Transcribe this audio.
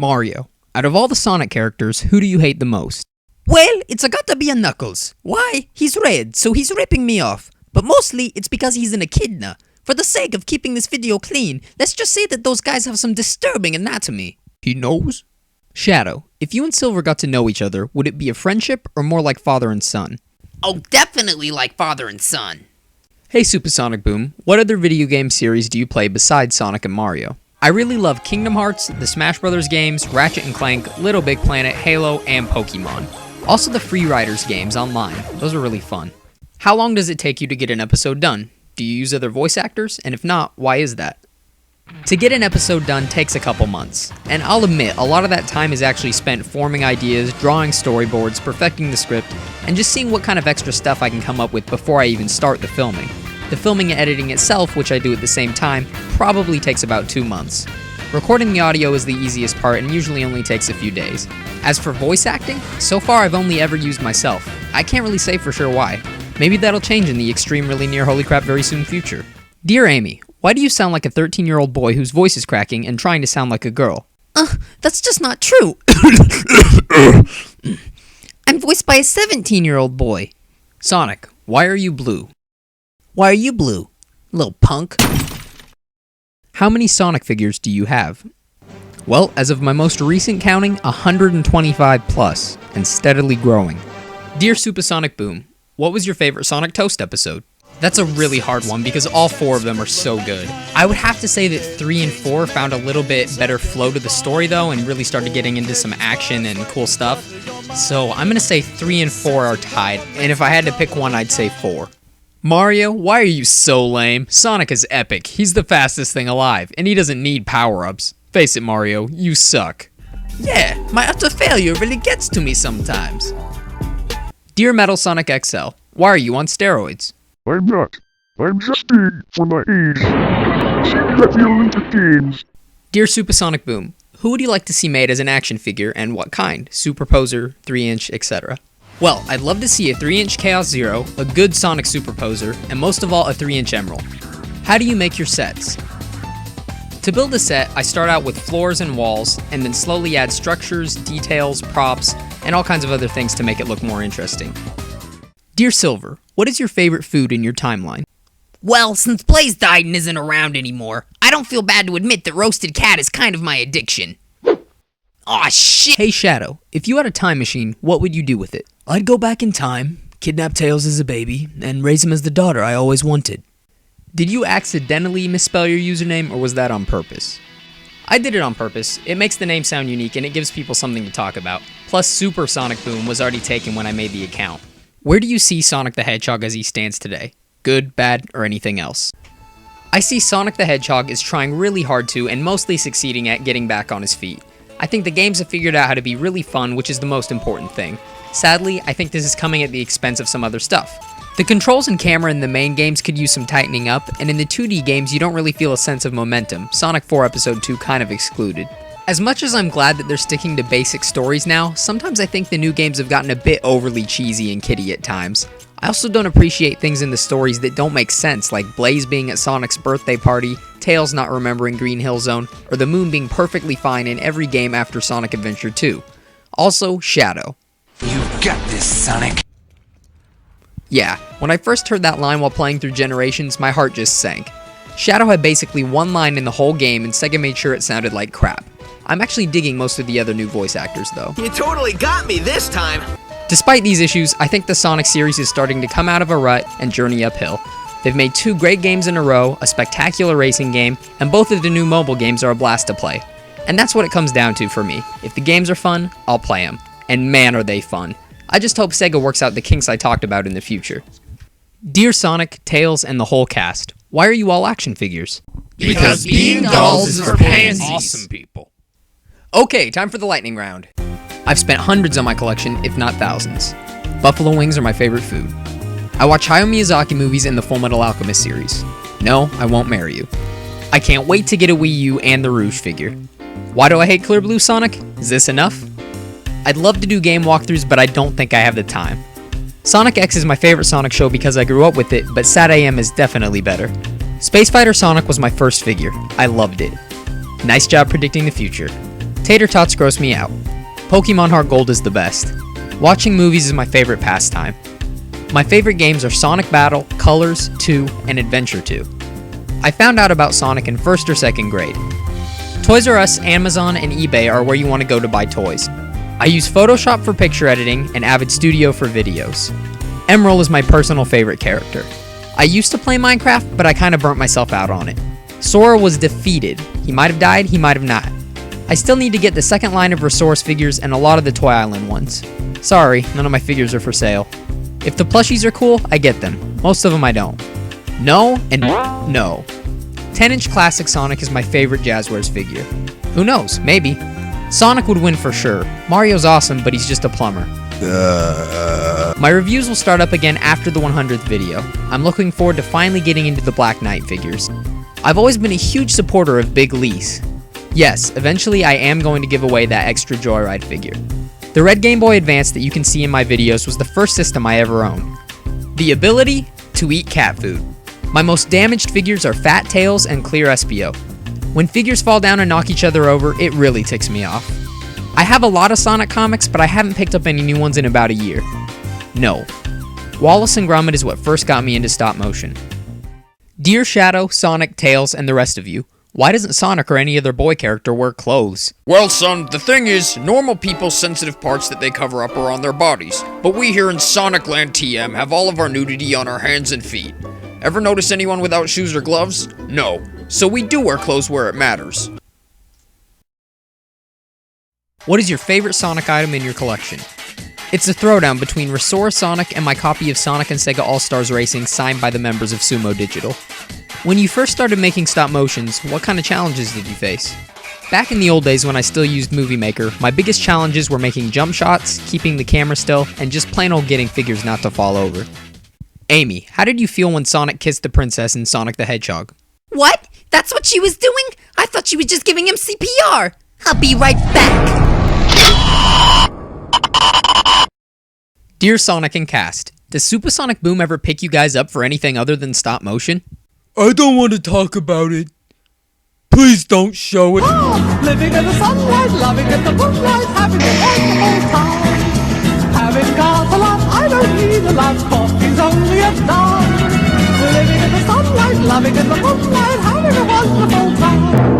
Mario. Out of all the Sonic characters, who do you hate the most? Well, it's gotta be a Knuckles. Why? He's red, so he's ripping me off. But mostly, it's because he's an echidna. For the sake of keeping this video clean, let's just say that those guys have some disturbing anatomy. He knows? Shadow, if you and Silver got to know each other, would it be a friendship or more like father and son? Oh, definitely like father and son. Hey SupeSonicBoom, what other video game series do you play besides Sonic and Mario? I really love Kingdom Hearts, the Smash Bros. Games, Ratchet & Clank, Little Big Planet, Halo, and Pokemon. Also the Free Riders games online, those are really fun. How long does it take you to get an episode done? Do you use other voice actors? And if not, why is that? To get an episode done takes a couple months, and I'll admit, a lot of that time is actually spent forming ideas, drawing storyboards, perfecting the script, and just seeing what kind of extra stuff I can come up with before I even start the filming. The filming and editing itself, which I do at the same time, probably takes about 2 months. Recording the audio is the easiest part and usually only takes a few days. As for voice acting, so far I've only ever used myself. I can't really say for sure why. Maybe that'll change in the extreme really near holy crap very soon future. Dear Amy, why do you sound like a 13-year-old boy whose voice is cracking and trying to sound like a girl? That's just not true. I'm voiced by a 17-year-old boy. Sonic, why are you blue? Why are you blue, little punk? How many Sonic figures do you have? Well, as of my most recent counting, 125 plus, and steadily growing. Dear SupeSonicBoom, what was your favorite Sonictoast episode? That's a really hard one because all 4 of them are so good. I would have to say that 3 and 4 found a little bit better flow to the story though and really started getting into some action and cool stuff. So I'm gonna say 3 and 4 are tied, and if I had to pick one, I'd say 4. Mario, why are you so lame? Sonic is epic. He's the fastest thing alive, and he doesn't need power-ups. Face it, Mario, you suck. Yeah, my utter failure really gets to me sometimes. Dear Metal Sonic XL, why are you on steroids? I'm not. I'm just big for my age. See me at the Olympic Games. Dear SupeSonicBoom, who would you like to see made as an action figure and what kind? Superposer, 3-inch, etc. Well, I'd love to see a 3-inch Chaos Zero, a good Sonic Superposer, and most of all a 3-inch Emerald. How do you make your sets? To build a set, I start out with floors and walls, and then slowly add structures, details, props, and all kinds of other things to make it look more interesting. Dear Silver, what is your favorite food in your timeline? Well, since Blaze died and isn't around anymore, I don't feel bad to admit that roasted cat is kind of my addiction. Aw, shit! Hey Shadow, if you had a time machine, what would you do with it? I'd go back in time, kidnap Tails as a baby, and raise him as the daughter I always wanted. Did you accidentally misspell your username, or was that on purpose? I did it on purpose. It makes the name sound unique, and it gives people something to talk about. Plus, SupeSonicBoom was already taken when I made the account. Where do you see Sonic the Hedgehog as he stands today? Good, bad, or anything else? I see Sonic the Hedgehog is trying really hard to, and mostly succeeding at getting back on his feet. I think the games have figured out how to be really fun, which is the most important thing. Sadly, I think this is coming at the expense of some other stuff. The controls and camera in the main games could use some tightening up, and in the 2D games you don't really feel a sense of momentum, Sonic 4 Episode 2 kind of excluded. As much as I'm glad that they're sticking to basic stories now, sometimes I think the new games have gotten a bit overly cheesy and kiddie at times. I also don't appreciate things in the stories that don't make sense, like Blaze being at Sonic's birthday party, Tails not remembering Green Hill Zone, or the moon being perfectly fine in every game after Sonic Adventure 2. Also, Shadow. You've got this, Sonic. Yeah, when I first heard that line while playing through Generations, my heart just sank. Shadow had basically one line in the whole game, and Sega made sure it sounded like crap. I'm actually digging most of the other new voice actors, though. You totally got me this time! Despite these issues, I think the Sonic series is starting to come out of a rut and journey uphill. They've made 2 great games in a row, a spectacular racing game, and both of the new mobile games are a blast to play. And that's what it comes down to for me. If the games are fun, I'll play them. And man are they fun. I just hope Sega works out the kinks I talked about in the future. Dear Sonic, Tails, and the whole cast, why are you all action figures? Because being dolls is for pansies. Awesome people. Okay, time for the lightning round. I've spent hundreds on my collection, if not thousands. Buffalo wings are my favorite food. I watch Hayao Miyazaki movies in the Full Metal Alchemist series. No, I won't marry you. I can't wait to get a Wii U and the Rouge figure. Why do I hate Clear Blue Sonic? Is this enough? I'd love to do game walkthroughs, but I don't think I have the time. Sonic X is my favorite Sonic show because I grew up with it, but Sad AM is definitely better. Space Fighter Sonic was my first figure. I loved it. Nice job predicting the future. Tater tots gross me out. Pokemon Heart Gold is the best. Watching movies is my favorite pastime. My favorite games are Sonic Battle, Colors 2, and Adventure 2. I found out about Sonic in 1st or 2nd grade. Toys R Us, Amazon, and eBay are where you want to go to buy toys. I use Photoshop for picture editing and Avid Studio for videos. Emerald is my personal favorite character. I used to play Minecraft, but I kinda burnt myself out on it. Sora was defeated. He might have died, he might have not. I still need to get the second line of Resource figures and a lot of the Toy Island ones. Sorry, none of my figures are for sale. If the plushies are cool, I get them. Most of them I don't. No, and no. 10-inch Classic Sonic is my favorite Jazzwares figure. Who knows, maybe. Sonic would win for sure. Mario's awesome, but he's just a plumber. My reviews will start up again after the 100th video. I'm looking forward to finally getting into the Black Knight figures. I've always been a huge supporter of Big Lee's. Yes, eventually I am going to give away that extra Joyride figure. The red Game Boy Advance that you can see in my videos was the first system I ever owned. The ability to eat cat food. My most damaged figures are Fat Tails and Clear Espio. When figures fall down and knock each other over, it really ticks me off. I have a lot of Sonic comics, but I haven't picked up any new ones in about a year. No. Wallace and Gromit is what first got me into stop motion. Dear Shadow, Sonic, Tails, and the rest of you, why doesn't Sonic or any other boy character wear clothes? Well, son, the thing is, normal people's sensitive parts that they cover up are on their bodies, but we here in Sonicland TM have all of our nudity on our hands and feet. Ever notice anyone without shoes or gloves? No. So we do wear clothes where it matters. What is your favorite Sonic item in your collection? It's a throwdown between Resora Sonic and my copy of Sonic and Sega All-Stars Racing signed by the members of Sumo Digital. When you first started making stop motions, what kind of challenges did you face? Back in the old days when I still used Movie Maker, my biggest challenges were making jump shots, keeping the camera still, and just plain old getting figures not to fall over. Amy, how did you feel when Sonic kissed the princess in Sonic the Hedgehog? What? That's what she was doing? I thought she was just giving him CPR. I'll be right back. Dear Sonic and Cast, does SupeSonicBoom ever pick you guys up for anything other than stop motion? I don't want to talk about it. Please don't show it. Living in the sunlight, loving in the moonlight, having a wonderful time. Having got a lot, I don't need a lot, coffee's only a dime. Living in the sunlight, loving in the moonlight, having a wonderful time.